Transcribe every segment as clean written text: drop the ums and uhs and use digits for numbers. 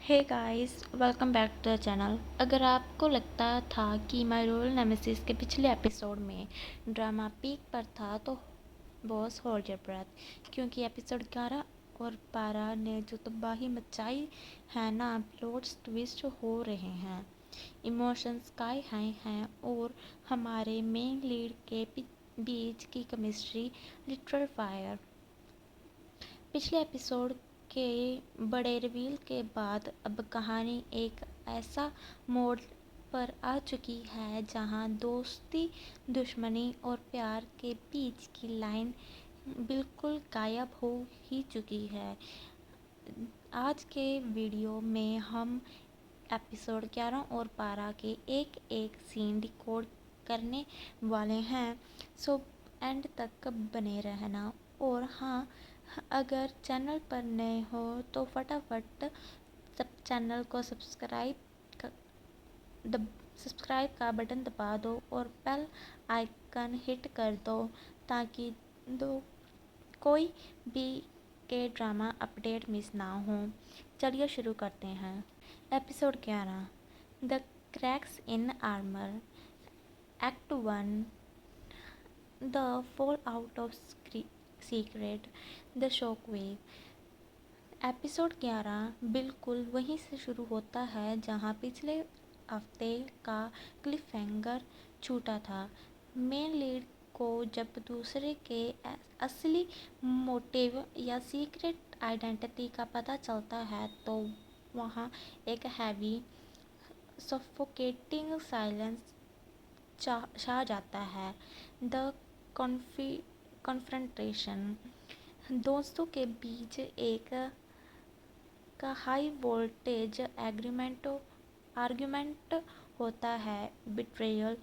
Hey guys, welcome back to the channel. अगर आपको लगता था कि माय रोल नेमेसिस के पिछले एपिसोड में ड्रामा पीक पर था तो बॉस होल्ड योर ब्रेथ, क्योंकि एपिसोड 11 और 12 ने जो तबाही मचाई है ना, प्लॉट्स ट्विस्ट हो रहे हैं, इमोशंस स्काई हाई हैं और हमारे मेन लीड के बीच की केमिस्ट्री लिटरल फायर। पिछले एपिसोड के बड़े रिवील के बाद अब कहानी एक ऐसा मोड़ पर आ चुकी है जहां दोस्ती, दुश्मनी और प्यार के बीच की लाइन बिल्कुल गायब हो ही चुकी है। आज के वीडियो में हम एपिसोड 11 और 12 के एक एक सीन डिकोड करने वाले हैं, सो एंड तक बने रहना। और हाँ, अगर चैनल पर नए हो तो फटाफट सब चैनल को सब्सक्राइब का बटन दबा दो और बेल आइकन हिट कर दो ताकि दो कोई भी के ड्रामा अपडेट मिस ना हो। चलिए शुरू करते हैं। Episode 11, the cracks in armour, act 1, the fall out of secret, the shock wave. Episode 11 बिल्कुल वहीं से शुरू होता है जहां पिछले हफ्ते का क्लिफहैंगर छूटा था। मेन लीड को जब दूसरे के असली मोटिव या सीक्रेट आइडेंटिटी का पता चलता है तो वहाँ एक हैवी सफोकेटिंग साइलेंस छा जाता है। द कॉन्फ्रंटेशन, दोस्तों के बीच एक का हाई वोल्टेज आर्ग्यूमेंट होता है। बिट्रेयल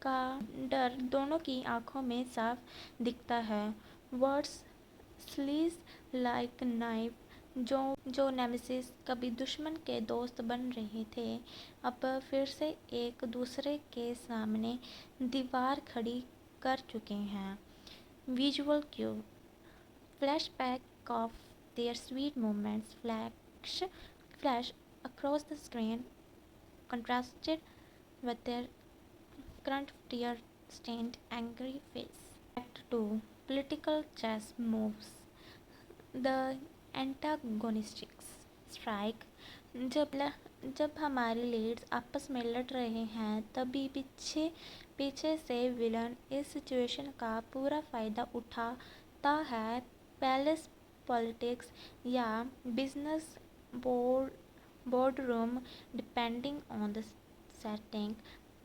का डर दोनों की आंखों में साफ दिखता है। वर्ड्स स्लीज लाइक नाइफ, जो नेमेसिस कभी दुश्मन के दोस्त बन रहे थे अब फिर से एक दूसरे के सामने दीवार खड़ी कर चुके हैं। Visual Q, flashback of their sweet moments flash across the screen, contrasted with their current tear-stained, angry face. Act 2, political chess moves. The antagonistic strike. जब हमारे लीड्स आपस में लड़ रहे हैं तभी पीछे से विलन इस सिचुएशन का पूरा फ़ायदा उठाता है। पैलेस पॉलिटिक्स या business boardroom, depending on the setting,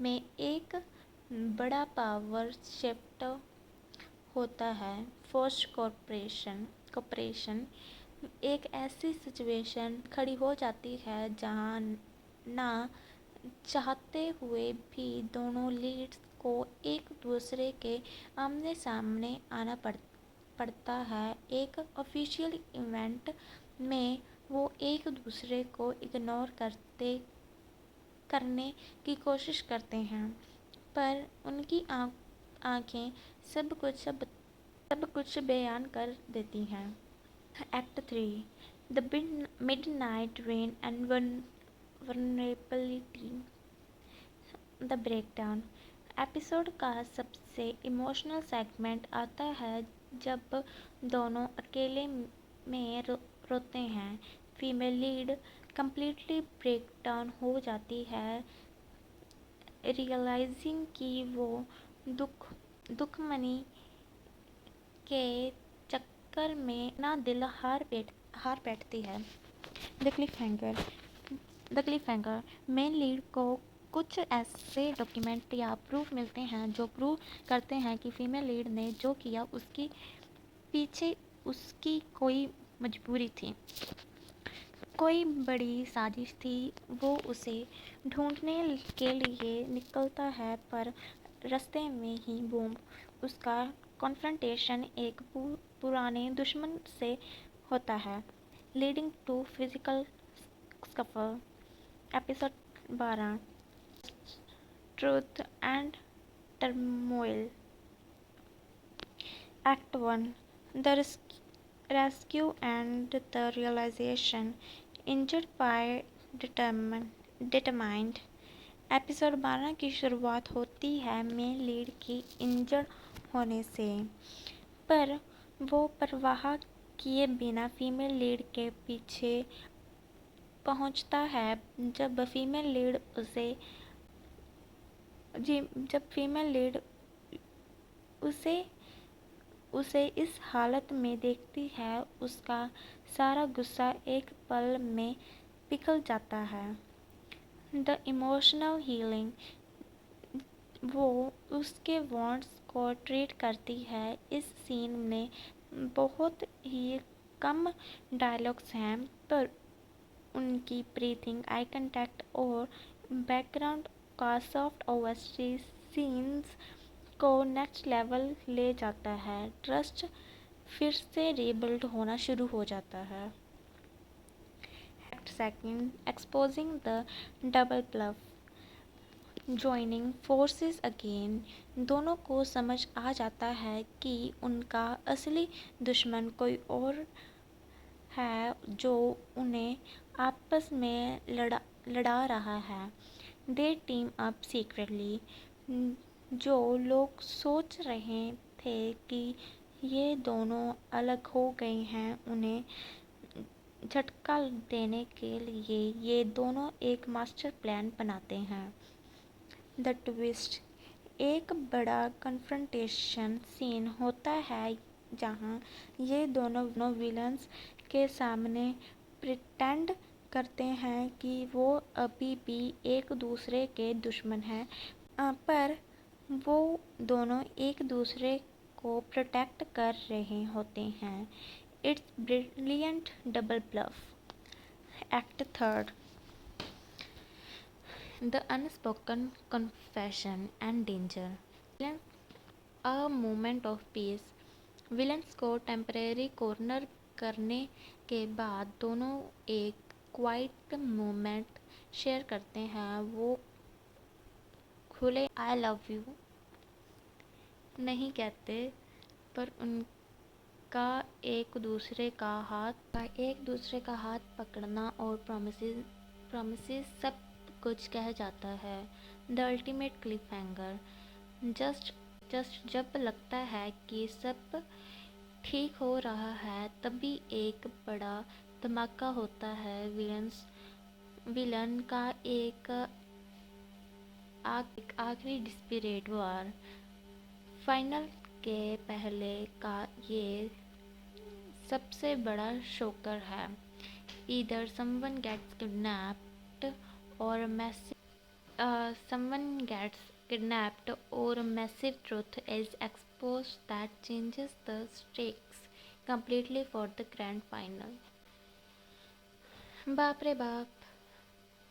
में एक बड़ा पावर शिफ्ट होता है। फोर्स्ड कॉपरेशन, एक ऐसी सिचुएशन खड़ी हो जाती है जहां ना चाहते हुए भी दोनों लीड्स को एक दूसरे के आमने सामने आना पड़ता है। एक ऑफिशियल इवेंट में वो एक दूसरे को इग्नोर करने की कोशिश करते हैं, पर उनकी आंखें सब कुछ बयान कर देती हैं। Act 3, the midnight rain and vulnerability, the breakdown. Episode का सबसे इमोशनल सेगमेंट आता है जब दोनों अकेले में रोते हैं। Female lead completely break down हो जाती है, रियलाइजिंग कि वो दुखमनी के चक्कर में ना दिल हार बैठती है। द क्लिफहैंगर, मेन लीड को कुछ ऐसे डॉक्यूमेंट या प्रूफ मिलते हैं जो प्रूव करते हैं कि फीमेल लीड ने जो किया उसकी पीछे उसकी कोई मजबूरी थी, कोई बड़ी साजिश थी। वो उसे ढूंढने के लिए निकलता है पर रास्ते में ही बूम, उसका कॉन्फ्रंटेशन एक पुराने दुश्मन से होता है, leading to physical scuffle. Episode 12, truth and turmoil, act 1, the rescue and the realization. Injured by determined. Episode 12 की शुरुआत होती है मेन लीड की इंजर्ड होने से, पर वो परवाह किए बिना फीमेल लीड के पीछे पहुंचता है। जब फीमेल लीड उसे इस हालत में देखती है, उसका सारा गुस्सा एक पल में पिघल जाता है। The emotional healing. वो उसके वॉन्ट्स को ट्रीट करती है। इस सीन में बहुत ही कम डायलॉग्स हैं, पर उनकी ब्रीथिंग, आई कांटेक्ट और बैकग्राउंड का सॉफ्ट ओएसटी सीन्स को नेक्स्ट लेवल ले जाता है। ट्रस्ट फिर से रीबिल्ड होना शुरू हो जाता है। Act second, exposing the double bluff. Joining forces again. दोनों को समझ आ जाता है कि उनका असली दुश्मन कोई और है जो उन्हें आपस में लड़ा रहा है। दे टीम अप सीक्रेटली। जो लोग सोच रहे थे कि ये दोनों अलग हो गए हैं, उन्हें झटका देने के लिए ये दोनों एक मास्टर प्लान बनाते हैं। The twist. एक बड़ा कन्फ्रंटेशन सीन होता है जहां ये दोनों विलन्स के सामने प्रिटेंड करते हैं कि वो अभी भी एक दूसरे के दुश्मन हैं, पर वो दोनों एक दूसरे को प्रोटेक्ट कर रहे होते हैं। It's brilliant double bluff. Act third, the unspoken confession and danger. A moment of peace. Villains को टेम्परेरी कॉर्नर करने के बाद दोनों एक क्वाइट मोमेंट शेयर करते हैं। वो खुले आई लव यू नहीं कहते, पर उनका एक दूसरे का हाथ पकड़ना और प्रॉमिसेस सब कुछ कह जाता है। The ultimate Cliff hanger. Just जब लगता है कि सब ठीक हो रहा है, तभी एक बड़ा धमाका होता है। विलन का एक आखिरी डिस्परेट वार। फाइनल के पहले का ये सबसे बड़ा शोकर है। ईदर समवन गेट्स किडनैप्ड और massive truth is exposed that changes the stakes completely for the grand final. बाप रे बाप,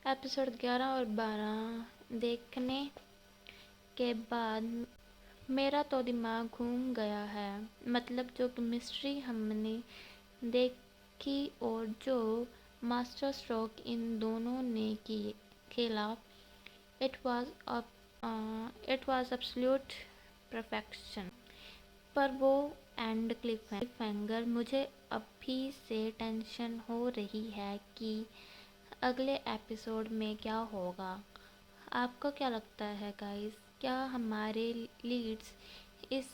एपिसोड 11 और 12 देखने के बाद मेरा तो दिमाग घूम गया है। मतलब जो केमिस्ट्री हमने देखी और जो मास्टर स्ट्रोक इन दोनों ने खेला, इट वाज एब्सोल्यूट परफेक्शन। पर वो एंड क्लिफ हैंगर, मुझे अभी से टेंशन हो रही है कि अगले एपिसोड में क्या होगा। आपको क्या लगता है गाइस? क्या हमारे लीड्स इस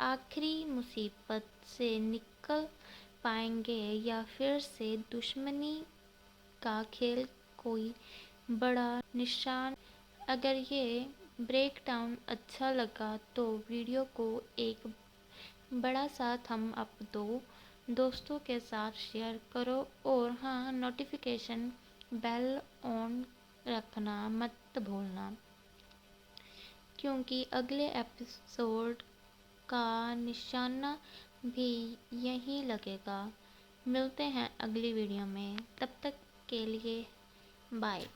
आखिरी मुसीबत से निकल पाएंगे या फिर से दुश्मनी का खेल कोई बड़ा निशान? अगर ये ब्रेकडाउन अच्छा लगा तो वीडियो को एक बड़ा सा थम अप दो, दोस्तों के साथ शेयर करो और हाँ, नोटिफिकेशन बेल ऑन रखना मत भूलना, क्योंकि अगले एपिसोड का निशाना भी यहीं लगेगा। मिलते हैं अगली वीडियो में, तब तक के लिए बाय।